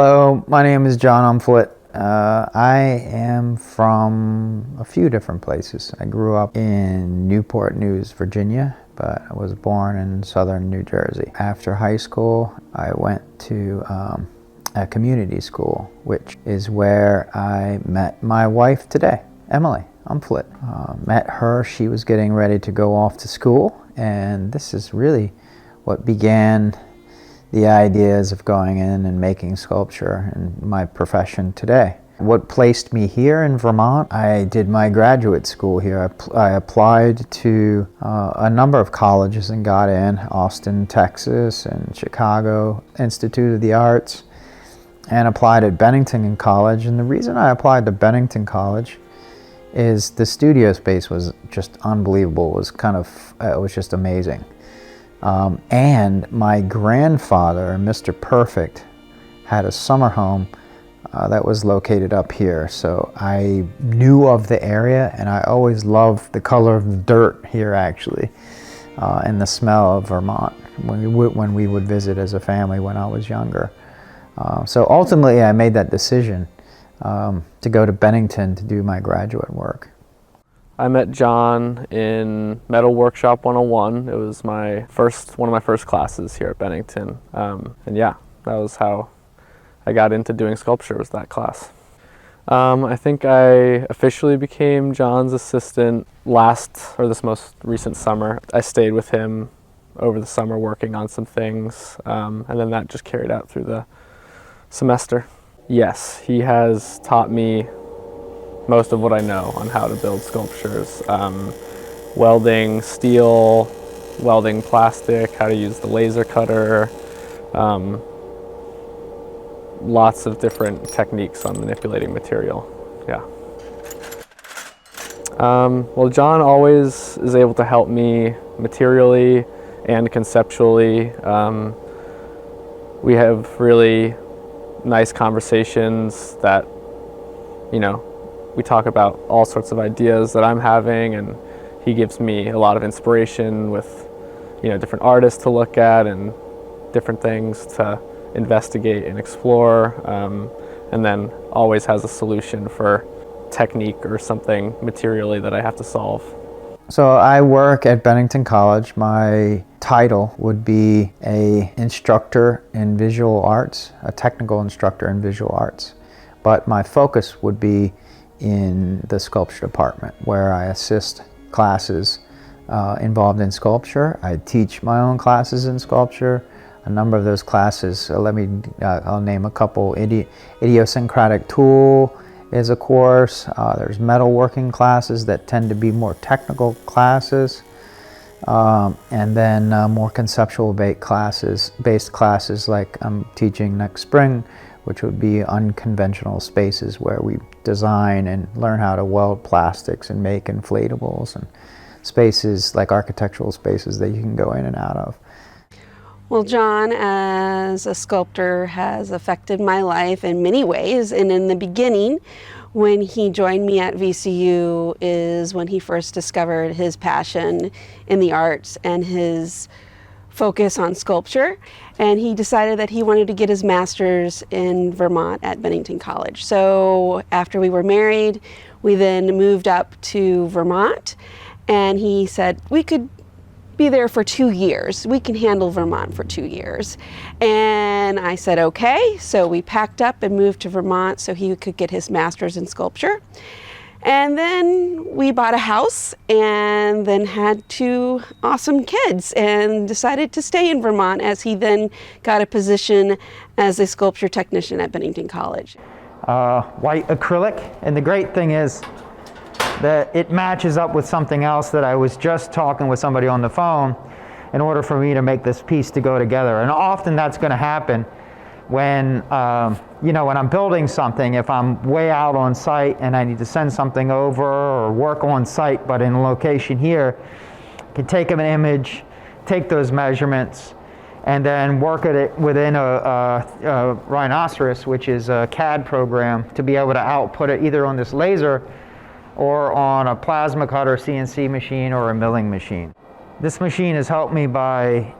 Hello, my name is John Umflett. I am from a few different places. I grew up in Newport News, Virginia, but I was born in southern New Jersey. After high school, I went to a community school, which is where I met my wife today, Emily Umflett. Met her, she was getting ready to go off to school, and this is really what began the ideas of going in and making sculpture in my profession today. What placed me here in Vermont, I did my graduate school here. I applied to a number of colleges and got in, Austin, Texas, and Chicago Institute of the Arts, and applied at Bennington College. And the reason I applied to Bennington College is the studio space was just unbelievable. It was just amazing. And my grandfather, Mr. Perfect, had a summer home that was located up here. So I knew of the area, and I always loved the color of the dirt here, actually, and the smell of Vermont when we would visit as a family when I was younger. So ultimately, I made that decision to go to Bennington to do my graduate work. I met John in Metal Workshop 101. It was one of my first classes here at Bennington. And yeah, that was how I got into doing sculpture, was that class. I think I officially became John's assistant this most recent summer. I stayed with him over the summer working on some things, and then that just carried out through the semester. Yes, he has taught me most of what I know on how to build sculptures. Welding steel, welding plastic, how to use the laser cutter, lots of different techniques on manipulating material, yeah. Well, John always is able to help me materially and conceptually. We have really nice conversations that, we talk about all sorts of ideas that I'm having, and he gives me a lot of inspiration with, different artists to look at and different things to investigate and explore, and then always has a solution for technique or something materially that I have to solve. So I work at Bennington College. My title would be an instructor in visual arts, a technical instructor in visual arts. But my focus would be in the sculpture department, where I assist classes involved in sculpture. I teach my own classes in sculpture. A number of those classes, I'll name a couple. Idiosyncratic tool is a course. There's metalworking classes that tend to be more technical classes. And then more conceptual based classes like I'm teaching next spring, which would be unconventional spaces where we design and learn how to weld plastics and make inflatables, and spaces like architectural spaces that you can go in and out of. Well, John, as a sculptor, has affected my life in many ways. And in the beginning, when he joined me at VCU, is when he first discovered his passion in the arts and his focus on sculpture. And he decided that he wanted to get his master's in Vermont at Bennington College. So after we were married, we then moved up to Vermont, and he said, we could be there for 2 years. We can handle Vermont for 2 years. And I said, okay. So we packed up and moved to Vermont so he could get his master's in sculpture. And then we bought a house and then had 2 awesome kids and decided to stay in Vermont as he then got a position as a sculpture technician at Bennington College. White acrylic, and the great thing is that it matches up with something else that I was just talking with somebody on the phone in order for me to make this piece to go together. And often that's going to happen when when I'm building something. If I'm way out on site and I need to send something over or work on site but in a location here, I can take an image, take those measurements, and then work at it within a Rhinoceros, which is a CAD program, to be able to output it either on this laser or on a plasma cutter, CNC machine, or a milling machine. This machine has helped me by,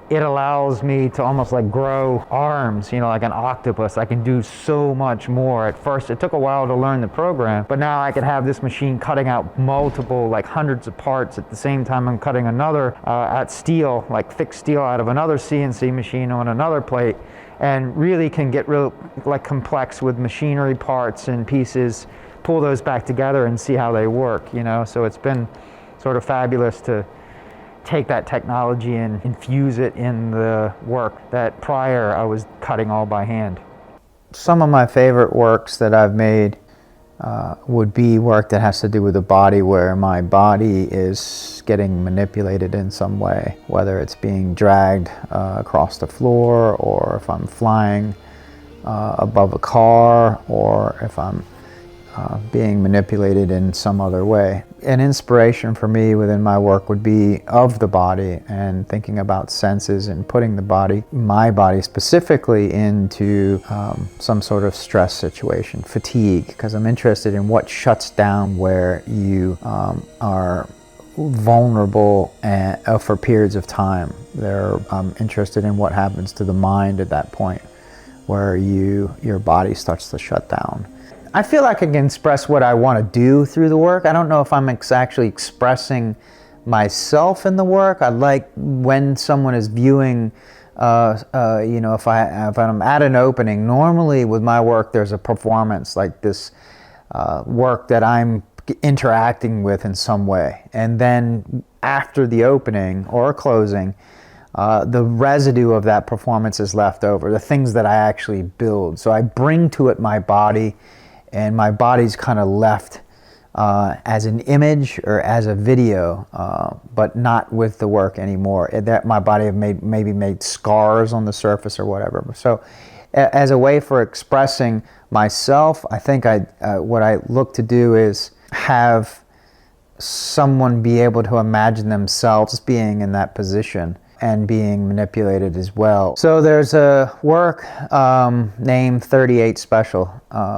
it allows me to almost like grow arms, like an octopus. I can do so much more. At first, it took a while to learn the program, but now I can have this machine cutting out multiple, like hundreds of parts at the same time I'm cutting another at steel, like thick steel out of another CNC machine on another plate, and really can get real like complex with machinery parts and pieces, pull those back together and see how they work, So it's been sort of fabulous to take that technology and infuse it in the work that prior I was cutting all by hand. Some of my favorite works that I've made would be work that has to do with the body, where my body is getting manipulated in some way, whether it's being dragged across the floor, or if I'm flying above a car, or if I'm being manipulated in some other way. An inspiration for me within my work would be of the body, and thinking about senses and putting my body specifically into some sort of stress situation, fatigue, because I'm interested in what shuts down where you are vulnerable for periods of time. I'm interested in what happens to the mind at that point where your body starts to shut down. I feel like I can express what I want to do through the work. I don't know if I'm actually expressing myself in the work. I like when someone is viewing, if I'm at an opening, normally with my work there's a performance, like this work that I'm interacting with in some way. And then after the opening or closing, the residue of that performance is left over, the things that I actually build. So I bring to it my body, and my body's kind of left as an image or as a video, but not with the work anymore. That my body have maybe made scars on the surface or whatever. So as a way for expressing myself, I think what I look to do is have someone be able to imagine themselves being in that position and being manipulated as well. So there's a work named 38 Special,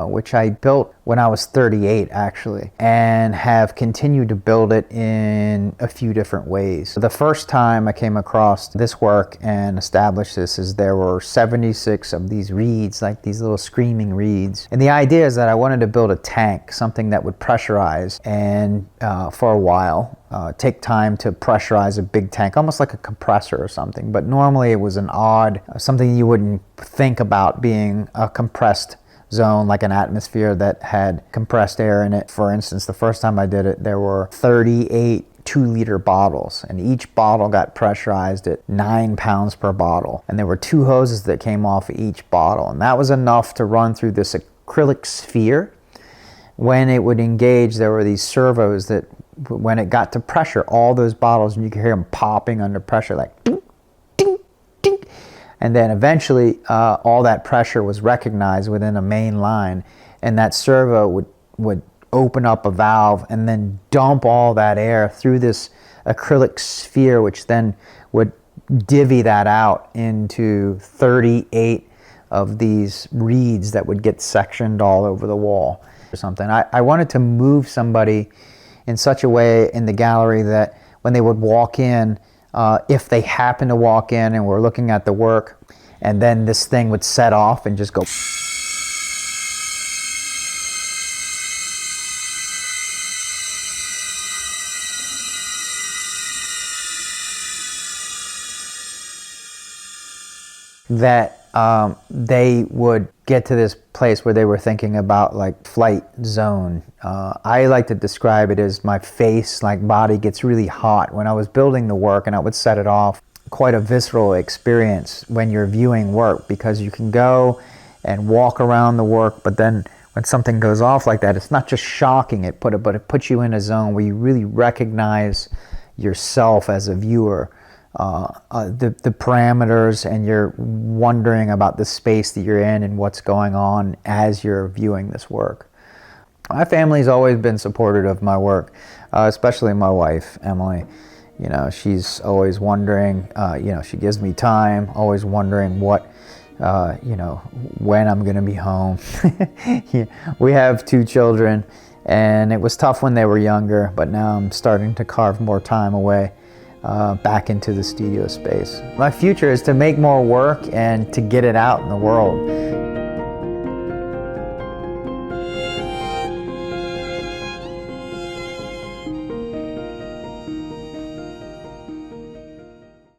which I built when I was 38 actually, and have continued to build it in a few different ways. The first time I came across this work and established this is there were 76 of these reeds, like these little screaming reeds. And the idea is that I wanted to build a tank, something that would pressurize and for a while, take time to pressurize a big tank, almost like a compressor or something. But normally it was an odd, something you wouldn't think about being a compressed zone, like an atmosphere that had compressed air in it. For instance, the first time I did it, there were 38 2-liter bottles, and each bottle got pressurized at 9 pounds per bottle. And there were 2 hoses that came off each bottle, and that was enough to run through this acrylic sphere. When it would engage, there were these servos that, when it got to pressure, all those bottles, and you could hear them popping under pressure, like ding, ding, ding. And then eventually all that pressure was recognized within a main line, and that servo would open up a valve and then dump all that air through this acrylic sphere, which then would divvy that out into 38 of these reeds that would get sectioned all over the wall or something. I wanted to move somebody in such a way in the gallery that when they would walk in, if they happen to walk in and we're looking at the work, and then this thing would set off and just go that they would get to this place where they were thinking about like flight zone. I like to describe it as my face, like body gets really hot when I was building the work, and I would set it off. Quite a visceral experience when you're viewing work, because you can go and walk around the work, but then when something goes off like that, it's not just shocking but it puts you in a zone where you really recognize yourself as a viewer. The parameters, and you're wondering about the space that you're in and what's going on as you're viewing this work. My family's always been supportive of my work, especially my wife, Emily. You know, she's always wondering, she gives me time, always wondering what, when I'm going to be home. We have 2 children, and it was tough when they were younger, but now I'm starting to carve more time away back into the studio space. My future is to make more work and to get it out in the world.